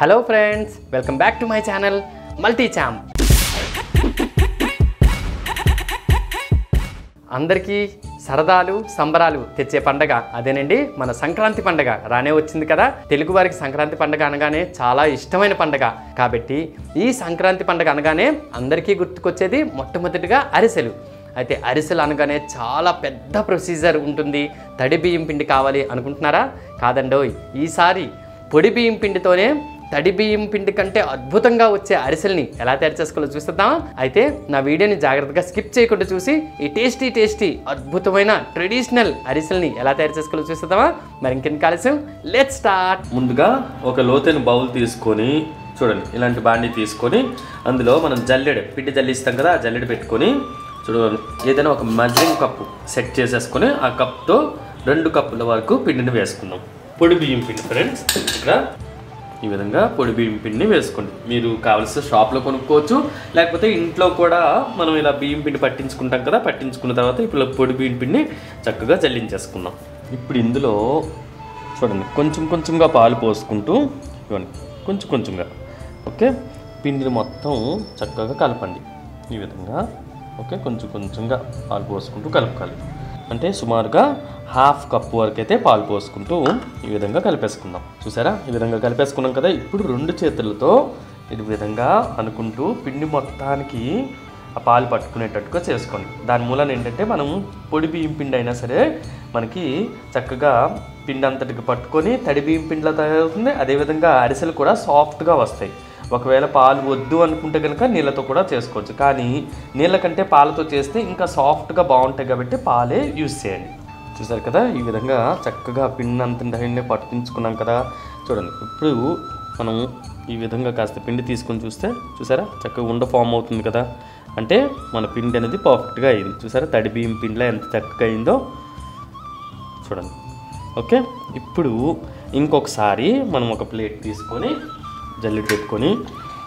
Hello friends, welcome back to my channel multi charm. అందరికీ సరదాలు సంబరాలు తెచ్చే పండగ అదేనండి మన సంక్రాంతి పండగ రానే వచ్చింది కదా. తెలుగు వారికి సంక్రాంతి పండగ అనగానే చాలా ఇష్టమైన పండగ కాబట్టి ఈ సంక్రాంతి పండగ అనగానే అందరికీ గుర్తుకొచ్చేది మొట్టమొదటిగా అరిసెలు. అయితే అరిసెలు అనగానే చాలా పెద్ద ప్రొసీజర్ ఉంటుంది. తడి బియ్యం పిండి కావాలి అనుకుంటున్నారా? కాదండోయ్, ఈసారి పొడి బియ్యం పిండితోనే తడి బియ్యం పిండి కంటే అద్భుతంగా వచ్చే అరిసెల్ని ఎలా తయారు చేసుకోవాలో చూస్తాం. అయితే నా వీడియోని జాగ్రత్తగా స్కిప్ చేయకుండా చూసి ఈ టేస్టీ అద్భుతమైన ట్రెడిషనల్ అరిసెల్ని ఎలా తయారు చేసుకోవాలో చూస్తామా. మరి ఇంకెందుకు ఆలస్యం, లెట్స్ స్టార్ట్. ముందుగా ఒక లోతైన బౌల్ తీసుకొని చూడండి, ఇలాంటి బాండి తీసుకొని అందులో మనం జల్లెడ పిండి జల్లిస్తాం కదా, ఆ జల్లెడ పెట్టుకొని చూడండి ఏదైనా ఒక మెజరింగ్ కప్పు సెట్ చేసేసుకొని ఆ కప్తో 2 కప్పుల వరకు పిండిని వేసుకుందాం. పొడి బియ్యం పిండి ఫ్రెండ్స్, ఇక్కడ ఈ విధంగా పొడి బియ్యం పిండిని వేసుకోండి. మీరు కావలసిన షాప్లో కొనుక్కోవచ్చు, లేకపోతే ఇంట్లో కూడా మనం ఇలా బియ్యం పిండి పట్టించుకుంటాం కదా, పట్టించుకున్న తర్వాత ఇప్పుడు పొడి బియ్యం పిండిని చక్కగా జల్లించేసుకుందాం. ఇప్పుడు ఇందులో చూడండి కొంచెంగా పాలు పోసుకుంటూ ఇవ్వండి, కొంచెంగా ఓకే. పిండిని మొత్తం చక్కగా కలపండి ఈ విధంగా ఓకే. కొంచెంగా పాలు పోసుకుంటూ కలుపుకోవాలి. అంటే సుమారుగా 1/2 కప్పు వరకు అయితే పాలు పోసుకుంటూ ఈ విధంగా కలిపేసుకుందాం. చూసారా, ఈ విధంగా కలిపేసుకున్నాం కదా. ఇప్పుడు 2 చేతులతో ఈ విధంగా అనుకుంటూ పిండి మొత్తానికి ఆ పాలు పట్టుకునేటట్టుగా చేసుకోండి. దాని మూలన ఏంటంటే మనం పొడి బియ్యం పిండి అయినా సరే మనకి చక్కగా పిండి అంతటికి పట్టుకొని తడి బియ్యం పిండిలా తయారవుతుంది. అదేవిధంగా అరిసెలు కూడా సాఫ్ట్గా వస్తాయి. ఒకవేళ పాలు వద్దు అనుకుంటే కనుక నీళ్ళతో కూడా చేసుకోవచ్చు, కానీ నీళ్ళ కంటే పాలతో చేస్తే ఇంకా సాఫ్ట్గా బాగుంటాయి కాబట్టి పాలే యూజ్ చేయండి. చూసారు కదా, ఈ విధంగా చక్కగా పిండి అంత పట్టించుకున్నాం కదా. చూడండి, ఇప్పుడు మనం ఈ విధంగా కాస్త పిండి తీసుకొని చూస్తే చూసారా చక్కగా ఉండ ఫామ్ అవుతుంది కదా. అంటే మన పిండి అనేది పర్ఫెక్ట్గా అయింది. చూసారా తడి బియ్యం పిండిలో ఎంత చక్కగా అయిందో చూడండి ఓకే. ఇప్పుడు ఇంకొకసారి మనం ఒక ప్లేట్ తీసుకొని జల్లెడ పెట్టుకొని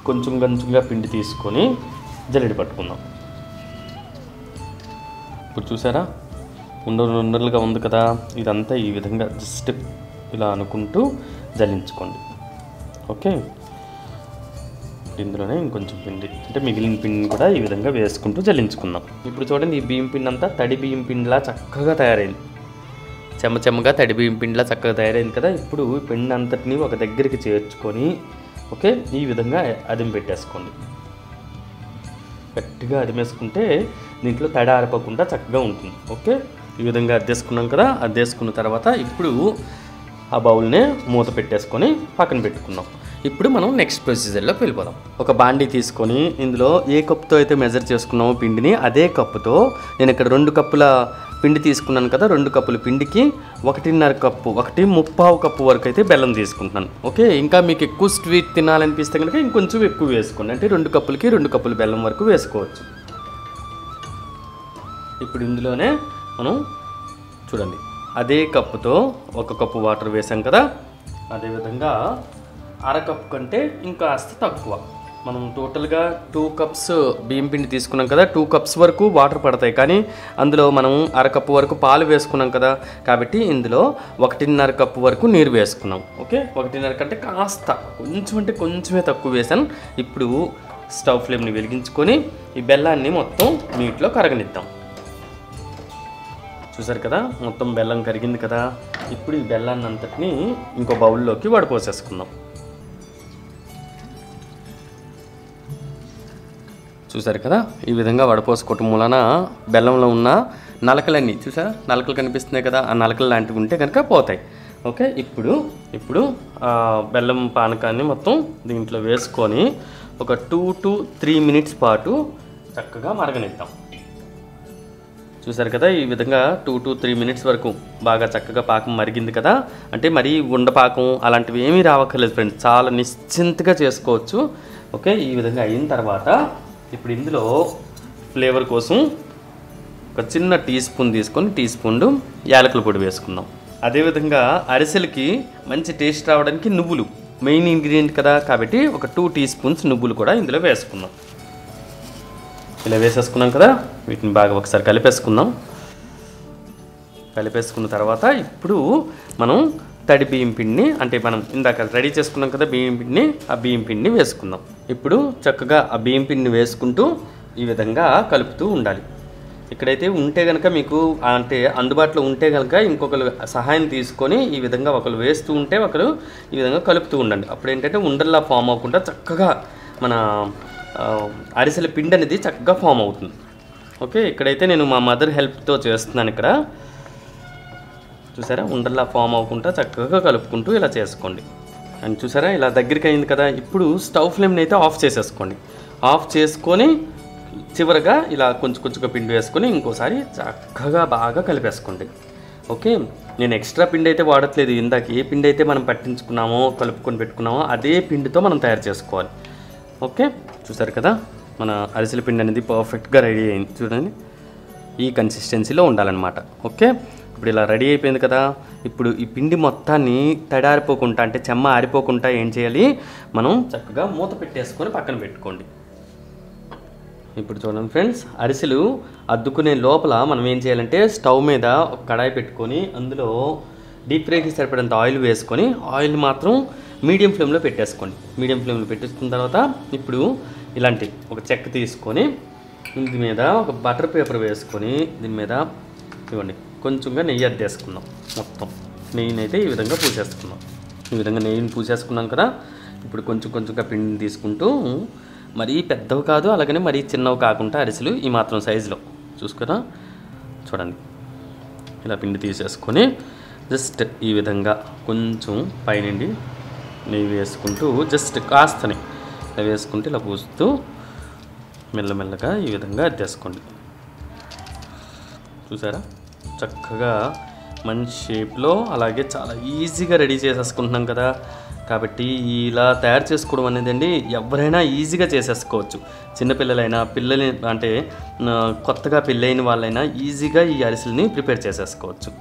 కొంచెంగా పిండి తీసుకొని జల్లెడ పట్టుకుందాం. ఇప్పుడు చూసారా ఉండలుగా ఉంది కదా. ఇదంతా ఈ విధంగా జస్ట్ ఇలా అనుకుంటూ జల్లించుకోండి ఓకే. ఇందులోనే ఇంకొంచెం పిండి అంటే మిగిలిన పిండిని కూడా ఈ విధంగా వేసుకుంటూ జల్లించుకుందాం. ఇప్పుడు చూడండి, ఈ బియ్యం పిండి అంతా తడి బియ్యం పిండిలా చక్కగా తయారైంది. చెమ్మగా తడి బియ్యం పిండిలా చక్కగా తయారైంది కదా. ఇప్పుడు పిండి అంతటిని ఒక దగ్గరికి చేర్చుకొని ఓకే ఈ విధంగా అదిం పెట్టేసుకోండి. గట్టిగా అదిమేసుకుంటే దీంట్లో తడి ఆరిపోకుండా చక్కగా ఉంటుంది ఓకే. ఈ విధంగా అద్దేసుకున్నాం కదా. అద్దేసుకున్న తర్వాత ఇప్పుడు ఆ బౌల్ని మూత పెట్టేసుకొని పక్కన పెట్టుకున్నాం. ఇప్పుడు మనం నెక్స్ట్ ప్రొసీజర్లోకి వెళ్ళిపోదాం. ఒక బాండీ తీసుకొని ఇందులో ఏ కప్పుతో అయితే మెజర్ చేసుకున్నామో పిండిని అదే కప్పుతో నేను ఇక్కడ 2 కప్పుల పిండి తీసుకున్నాను కదా. 2 కప్పుల పిండికి 1.5 కప్పు 1.25 కప్పు వరకు అయితే బెల్లం తీసుకుంటున్నాను ఓకే. ఇంకా మీకు ఎక్కువ స్వీట్ తినాలనిపిస్తే కనుక ఇంకొంచెం ఎక్కువ వేసుకోండి. అంటే 2 కప్పులకి 2 కప్పుల బెల్లం వరకు వేసుకోవచ్చు. ఇప్పుడు ఇందులోనే మనం చూడండి అదే కప్పుతో 1 కప్పు వాటర్ వేసాం కదా. అదేవిధంగా 1/2 కప్పు కంటే ఇంకా కాస్త తక్కువ మనం టోటల్గా 2 కప్స్ బియ్యం పిండి తీసుకున్నాం కదా. 2 కప్స్ వరకు వాటర్ పడతాయి, కానీ అందులో మనం 1/2 కప్పు వరకు పాలు వేసుకున్నాం కదా. కాబట్టి ఇందులో 1.5 కప్పు వరకు నీరు వేసుకున్నాం ఓకే. 1.5 కంటే కాస్త కొంచెమే తక్కువ వేసాను. ఇప్పుడు స్టవ్ ఫ్లేమ్ని వెలిగించుకొని ఈ బెల్లాన్ని మొత్తం నీటిలో కరగనిద్దాం. చూసారు కదా, మొత్తం బెల్లం కరిగింది కదా. ఇప్పుడు ఈ బెల్లాన్ని అంతటిని ఇంకో బౌల్లోకి వడపోసేసుకుందాం. చూసారు కదా, ఈ విధంగా వడపోసుకోవటం మూలన బెల్లంలో ఉన్న నలకలన్నీ చూసారా, నలకలు కనిపిస్తున్నాయి కదా. ఆ నలకలు లాంటివి ఉంటే కనుక పోతాయి ఓకే. ఇప్పుడు బెల్లం పానకాన్ని మొత్తం దీంట్లో వేసుకొని ఒక 2 to 3 మినిట్స్ పాటు చక్కగా మరగనిద్దాం. చూసారు కదా, ఈ విధంగా 2 to 3 మినిట్స్ వరకు బాగా చక్కగా పాకం మరిగింది కదా. అంటే మరీ ఉండపాకం అలాంటివి ఏమీ రావక్కర్లేదు ఫ్రెండ్స్, చాలా నిశ్చింతగా చేసుకోవచ్చు ఓకే. ఈ విధంగా అయిన తర్వాత ఇప్పుడు ఇందులో ఫ్లేవర్ కోసం ఒక చిన్న టీ స్పూన్ తీసుకొని టీ స్పూన్ యాలకుల పొడి వేసుకుందాం. అదేవిధంగా అరిసెలకి మంచి టేస్ట్ రావడానికి నువ్వులు మెయిన్ ఇంగ్రీడియంట్ కదా, కాబట్టి ఒక 2 టీ స్పూన్స్ నువ్వులు కూడా ఇందులో వేసుకుందాం. ఇలా వేసేసుకున్నాం కదా. వీటిని బాగా ఒకసారి కలిపేసుకుందాం. కలిపేసుకున్న తర్వాత ఇప్పుడు మనం తడి బియ్యం పిండిని, అంటే మనం ఇందాక రెడీ చేసుకున్నాం కదా బియ్యం పిండిని, ఆ బియ్యం పిండిని వేసుకుందాం. ఇప్పుడు చక్కగా ఆ బియ్యం పిండిని వేసుకుంటూ ఈ విధంగా కలుపుతూ ఉండాలి. ఇక్కడైతే ఉంటే కనుక మీకు అంటే అందుబాటులో ఉంటే కనుక ఇంకొకరు సహాయం తీసుకొని ఈ విధంగా ఒకరు వేస్తూ ఉంటే ఒకరు ఈ విధంగా కలుపుతూ ఉండండి. అప్పుడు ఏంటంటే ఉండల్లా ఫామ్ అవ్వకుండా చక్కగా మన అరిసెల పిండి అనేది చక్కగా ఫామ్ అవుతుంది. ఓకే, ఇక్కడైతే నేను మా మదర్ హెల్ప్తో చేస్తున్నాను. ఇక్కడ చూసారా, ఉండల్లా ఫామ్ అవ్వకుండా చక్కగా కలుపుకుంటూ ఇలా చేసుకోండి. అండ్ చూసారా ఇలా దగ్గరికి అయింది కదా. ఇప్పుడు స్టవ్ ఫ్లేమ్ని అయితే ఆఫ్ చేసేసుకోండి. ఆఫ్ చేసుకొని చివరగా ఇలా కొంచెం కొంచెంగా పిండి వేసుకొని ఇంకోసారి చక్కగా బాగా కలిపేసుకోండి. ఓకే, నేను ఎక్స్ట్రా పిండి అయితే వాడట్లేదు. ఇందాక ఏ పిండి అయితే మనం పట్టించుకున్నామో కలుపుకొని పెట్టుకున్నామో అదే పిండితో మనం తయారు చేసుకోవాలి. ఓకే, చూసారు కదా మన అరిసెల పిండి అనేది పర్ఫెక్ట్గా రెడీ అయింది. చూడండి, ఈ కన్సిస్టెన్సీలో ఉండాలన్నమాట. ఓకే, ఇప్పుడు ఇలా రెడీ అయిపోయింది కదా. ఇప్పుడు ఈ పిండి మొత్తాన్ని తడారిపోకుండా, అంటే చెమ్మ ఆరిపోకుండా ఏం చేయాలి, మనం చక్కగా మూత పెట్టేసుకొని పక్కన పెట్టుకోండి. ఇప్పుడు చూడండి ఫ్రెండ్స్, అరిసెలు అద్దుకునే లోపల మనం ఏం చేయాలంటే స్టవ్ మీద ఒక కడాయి పెట్టుకొని అందులో డీప్ ఫ్రైకి సరిపడేంత ఆయిల్ వేసుకొని ఆయిల్ మాత్రం మీడియం ఫ్లేమ్లో పెట్టేసుకోండి. మీడియం ఫ్లేమ్లో పెట్టేసుకున్న తర్వాత ఇప్పుడు ఇలాంటి ఒక చెక్క తీసుకొని దీని మీద ఒక బటర్ పేపర్ వేసుకొని దీని మీద ఇవ్వండి కొంచెంగా నెయ్యి అద్దేసుకుందాం. మొత్తం నెయ్యిని అయితే ఈ విధంగా పూసేసుకుందాం. ఈ విధంగా నెయ్యిని పూసేసుకున్నాం కదా. ఇప్పుడు కొంచెం కొంచెంగా పిండిని తీసుకుంటూ, మరీ పెద్దవి కాదు అలాగనే మరీ చిన్నవి కాకుండా అరిసెలు ఈ మాత్రం సైజులో చూసుకురా. చూడండి, ఇలా పిండి తీసేసుకొని జస్ట్ ఈ విధంగా కొంచెం పైనుండి నెయ్యి వేసుకుంటూ జస్ట్ కాస్తని ఇలా వేసుకుంటూ ఇలా పూస్తూ మెల్లమెల్లగా ఈ విధంగా అద్దేసుకోండి. చూసారా, చక్కగా మంచి షేప్లో అలాగే చాలా ఈజీగా రెడీ చేసేసుకుంటున్నాం కదా. కాబట్టి ఇలా తయారు చేసుకోవడం అనేది అండి ఎవరైనా ఈజీగా చేసేసుకోవచ్చు. చిన్నపిల్లలైనా పిల్లలు అంటే కొత్తగా పెళ్ళైన వాళ్ళైనా ఈజీగా ఈ అరిసెలని ప్రిపేర్ చేసేసుకోవచ్చు.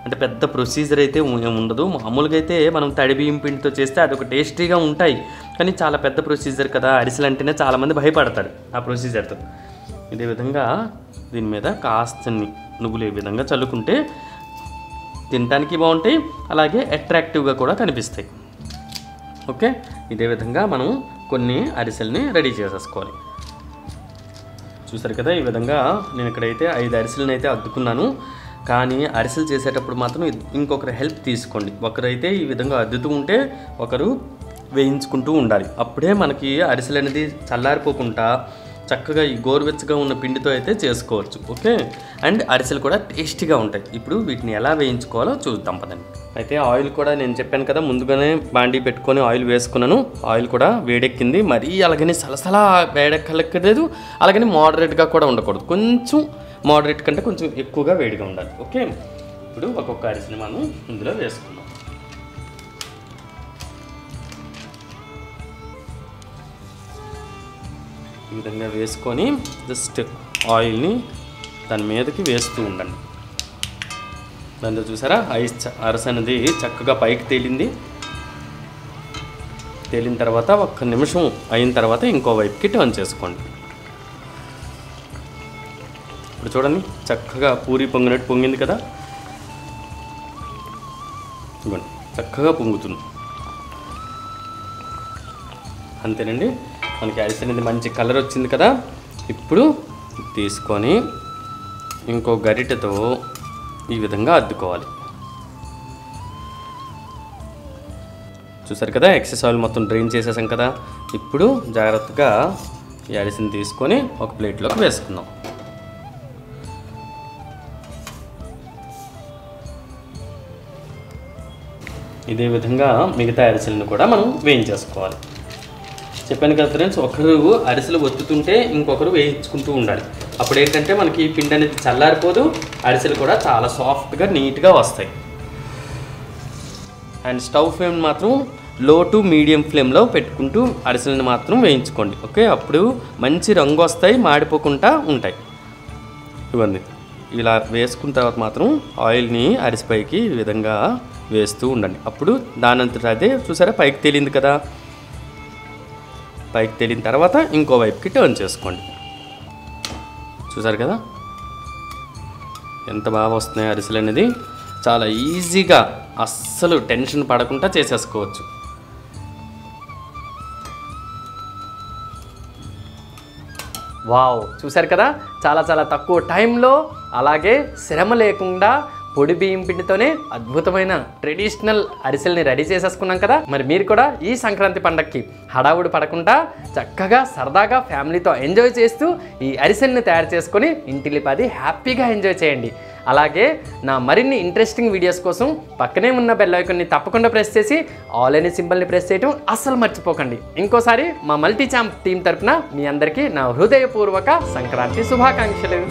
అంటే పెద్ద ప్రొసీజర్ అయితే ఉండదు. మామూలుగా అయితే మనం తడి బియ్యం పిండితో చేస్తే అదొక టేస్టీగా ఉంటాయి, కానీ చాలా పెద్ద ప్రొసీజర్ కదా. అరిసెలు అంటేనే చాలామంది భయపడతారు ఆ ప్రొసీజర్తో. ఇదే విధంగా దీని మీద కాస్త నువ్వులు ఈ విధంగా చల్లుకుంటే తినడానికి బాగుంటాయి, అలాగే అట్రాక్టివ్గా కూడా కనిపిస్తాయి. ఓకే, ఇదే విధంగా మనం కొన్ని అరిసెల్ని రెడీ చేసేసుకోవాలి. చూసారు కదా, ఈ విధంగా నేను ఇక్కడైతే 5 అరిసెలను అయితే అద్దుకున్నాను. కానీ అరిసెలు చేసేటప్పుడు మాత్రం ఇంకొకరు హెల్ప్ తీసుకోండి. ఒకరైతే ఈ విధంగా అద్దుతూ ఉంటే ఒకరు వేయించుకుంటూ ఉండాలి. అప్పుడే మనకి అరిసెలు అనేది చల్లారిపోకుండా చక్కగా ఈ గోరువెచ్చగా ఉన్న పిండితో అయితే చేసుకోవచ్చు. ఓకే, అండ్ అరిసెలు కూడా టేస్టీగా ఉంటాయి. ఇప్పుడు వీటిని ఎలా వేయించుకోవాలో చూద్దాం పదండి. అయితే ఆయిల్ కూడా నేను చెప్పాను కదా, ముందుగానే బాండీ పెట్టుకొని ఆయిల్ వేసుకున్నాను. ఆయిల్ కూడా వేడెక్కింది. మరీ అలాగని సలసలా వేడెక్కలేదు, అలాగని మోడరేట్గా కూడా ఉండకూడదు. కొంచెం మోడరేట్ కంటే కొంచెం ఎక్కువగా వేడిగా ఉండాలి. ఓకే, ఇప్పుడు ఒక్కొక్క అరిసెని మనం ఇందులో వేసుకున్నాం. ఈ విధంగా వేసుకొని జస్ట్ ఆయిల్ని దాని మీదకి వేస్తూ ఉండండి. దాంతో చూసారా అరిసె అనేది చక్కగా పైకి తేలింది. తేలిన తర్వాత 1 నిమిషం అయిన తర్వాత ఇంకో వైపుకి టర్న్ చేసుకోండి. ఇప్పుడు చూడండి, చక్కగా పూరి పొంగినట్టు పొంగింది కదా. ఇవ్వండి, చక్కగా పొంగుతుంది. అంతేనండి, మనకి అరిసె అనేది మంచి కలర్ వచ్చింది కదా. ఇప్పుడు తీసుకొని ఇంకో గరిటెతో ఈ విధంగా అద్దుకోవాలి. చూసారు కదా, ఎక్సెస్ ఆయిల్ మొత్తం డ్రైన్ చేసేసాం కదా. ఇప్పుడు జాగ్రత్తగా ఈ అరిసెని తీసుకొని ఒక ప్లేట్లోకి వేసుకుందాం. ఇదే విధంగా మిగతా అరిసెలను కూడా మనం వేయించేసుకోవాలి. చెప్పాను కదా ఫ్రెండ్స్, ఒకరు అరిసెలు ఒత్తుతుంటే ఇంకొకరు వేయించుకుంటూ ఉండాలి. అప్పుడు ఏంటంటే మనకి పిండి అనేది చల్లారిపోదు, అరిసెలు కూడా చాలా సాఫ్ట్గా నీట్గా వస్తాయి. అండ్ స్టవ్ ఫ్లేమ్ మాత్రం లో టు మీడియం ఫ్లేమ్లో పెట్టుకుంటూ అరిసెలను మాత్రం వేయించుకోండి. ఓకే, అప్పుడు మంచి రంగు వస్తాయి, మాడిపోకుండా ఉంటాయి. ఇవ్వండి, ఇలా వేసుకున్న తర్వాత మాత్రం ఆయిల్ని అరిసెపైకి ఈ విధంగా వేస్తూ ఉండండి. అప్పుడు దానంతట అదే చూసారా పైకి తేలింది కదా. పైకి తేలిన తర్వాత ఇంకో వైపుకి టర్న్ చేసుకోండి. చూసారు కదా ఎంత బాగా వస్తున్నాయి అరిసెలు అనేది. చాలా ఈజీగా అస్సలు టెన్షన్ పడకుండా చేసేసుకోవచ్చు. వావ్, చూశారు కదా, చాలా చాలా తక్కువ టైంలో అలాగే శ్రమ లేకుండా పొడి బియ్యం పిండితోనే అద్భుతమైన ట్రెడిషనల్ అరిసెల్ని రెడీ చేసేసుకున్నాం కదా. మరి మీరు కూడా ఈ సంక్రాంతి పండగకి హడావుడి పడకుండా చక్కగా సరదాగా ఫ్యామిలీతో ఎంజాయ్ చేస్తూ ఈ అరిసెల్ని తయారు చేసుకొని ఇంటిల్లిపాది హ్యాపీగా ఎంజాయ్ చేయండి. అలాగే నా మరిన్ని ఇంట్రెస్టింగ్ వీడియోస్ కోసం పక్కనే ఉన్న బెల్ ఐకాన్ని తప్పకుండా ప్రెస్ చేసి ఆల్ అనే సింబల్ని ప్రెస్ చేయడం అస్సలు మర్చిపోకండి. ఇంకోసారి మా మల్టీ ఛాంప్ టీం తరపున మీ అందరికీ నా హృదయపూర్వక సంక్రాంతి శుభాకాంక్షలు.